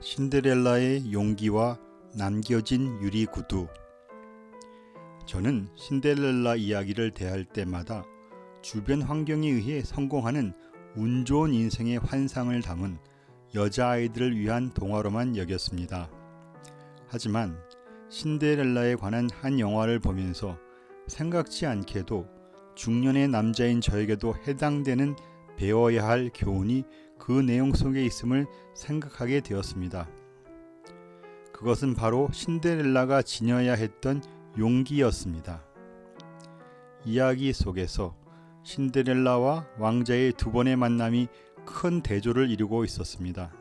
신데렐라의 용기와 남겨진 유리구두. 저는 신데렐라 이야기를 대할 때마다 주변 환경에 의해 성공하는 운 좋은 인생의 환상을 담은 여자아이들을 위한 동화로만 여겼습니다. 하지만 신데렐라에 관한 한 영화를 보면서 생각지 않게도 중년의 남자인 저에게도 해당되는 배워야 할 교훈이 그 내용 속에 있음을 생각하게 되었습니다. 그것은 바로 신데렐라가 지녀야 했던 용기였습니다. 이야기 속에서 신데렐라와 왕자의 두 번의 만남이 큰 대조를 이루고 있었습니다.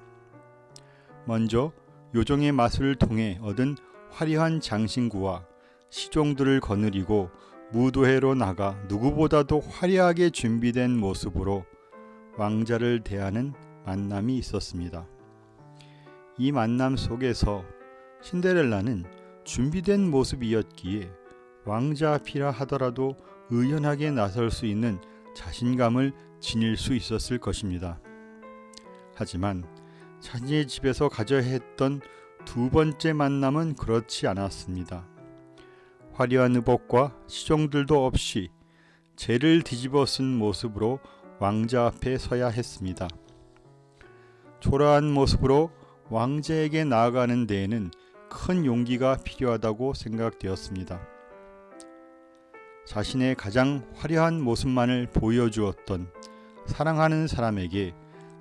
먼저 요정의 마술을 통해 얻은 화려한 장신구와 시종들을 거느리고 무도회로 나가 누구보다도 화려하게 준비된 모습으로 왕자를 대하는 만남이 있었습니다. 이 만남 속에서 신데렐라는 준비된 모습이었기에 왕자 앞이라 하더라도 의연하게 나설 수 있는 자신감을 지닐 수 있었을 것입니다. 하지만 자신의 집에서 가져야 했던 두 번째 만남은 그렇지 않았습니다. 화려한 의복과 시종들도 없이 재를 뒤집어 쓴 모습으로 왕자 앞에 서야 했습니다. 초라한 모습으로 왕자에게 나아가는 데에는 큰 용기가 필요하다고 생각되었습니다. 자신의 가장 화려한 모습만을 보여주었던 사랑하는 사람에게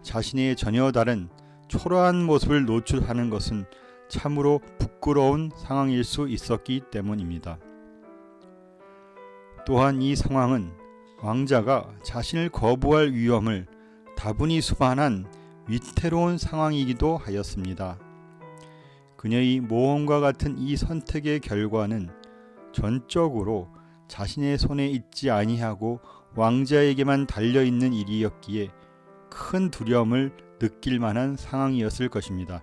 자신의 전혀 다른 초라한 모습을 노출하는 것은 참으로 부끄러운 상황일 수 있었기 때문입니다. 또한 이 상황은 왕자가 자신을 거부할 위험을 다분히 수반한 위태로운 상황이기도 하였습니다. 그녀의 모험과 같은 이 선택의 결과는 전적으로 자신의 손에 있지 아니하고 왕자에게만 달려있는 일이었기에 큰 두려움을 느낄 만한 상황이었을 것입니다.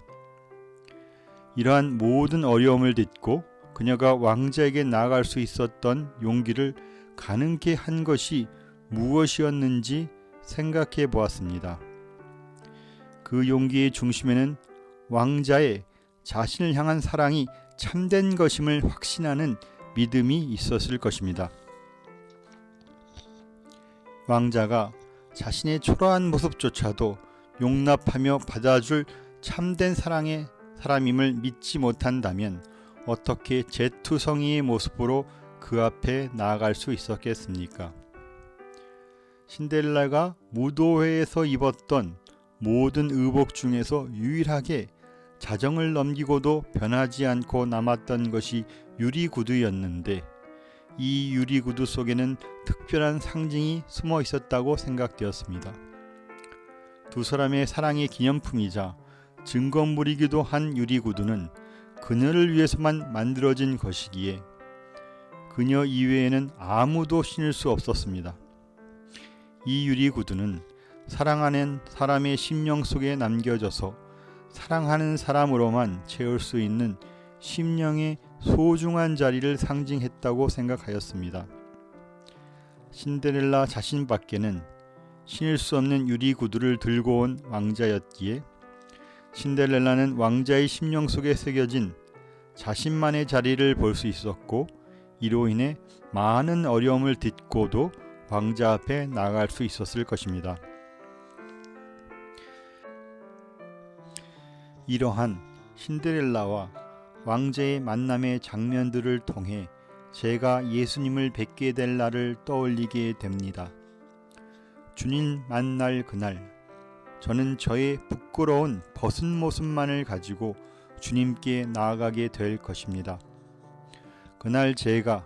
이러한 모든 어려움을 딛고 그녀가 왕자에게 나아갈 수 있었던 용기를 가능케 한 것이 무엇이었는지 생각해 보았습니다. 그 용기의 중심에는 왕자의 자신을 향한 사랑이 참된 것임을 확신하는 믿음이 있었을 것입니다. 왕자가 자신의 초라한 모습조차도 용납하며 받아줄 참된 사랑의 사람임을 믿지 못한다면 어떻게 제투성이의 모습으로 그 앞에 나아갈 수 있었겠습니까? 신데렐라가 무도회에서 입었던 모든 의복 중에서 유일하게 자정을 넘기고도 변하지 않고 남았던 것이 유리구두였는데 이 유리구두 속에는 특별한 상징이 숨어 있었다고 생각되었습니다. 두 사람의 사랑의 기념품이자 증거물이기도 한 유리구두는 그녀를 위해서만 만들어진 것이기에 그녀 이외에는 아무도 신을 수 없었습니다. 이 유리구두는 사랑하는 사람의 심령 속에 남겨져서 사랑하는 사람으로만 채울 수 있는 심령의 소중한 자리를 상징했다고 생각하였습니다. 신데렐라 자신밖에는 신을 수 없는 유리구두를 들고 온 왕자였기에 신데렐라는 왕자의 심령 속에 새겨진 자신만의 자리를 볼 수 있었고 이로 인해 많은 어려움을 딛고도 왕자 앞에 나아갈 수 있었을 것입니다. 이러한 신데렐라와 왕자의 만남의 장면들을 통해 제가 예수님을 뵙게 될 날을 떠올리게 됩니다. 주님 만날 그날, 저는 저의 부끄러운 벗은 모습만을 가지고 주님께 나아가게 될 것입니다. 그날 제가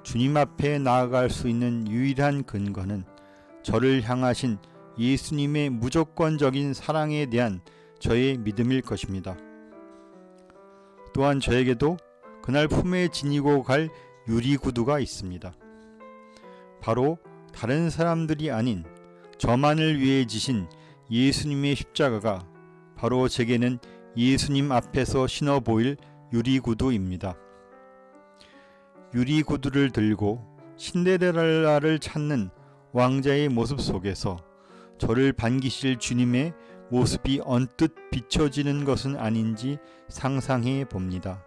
주님 앞에 나아갈 수 있는 유일한 근거는 저를 향하신 예수님의 무조건적인 사랑에 대한 저의 믿음일 것입니다. 또한 저에게도 그날 품에 지니고 갈 유리구두가 있습니다. 바로 다른 사람들이 아닌 저만을 위해 지신 예수님의 십자가가 바로 제게는 예수님 앞에서 신어 보일 유리구두입니다. 유리구두를 들고 신데렐라를 찾는 왕자의 모습 속에서 저를 반기실 주님의 모습이 언뜻 비춰지는 것은 아닌지 상상해 봅니다.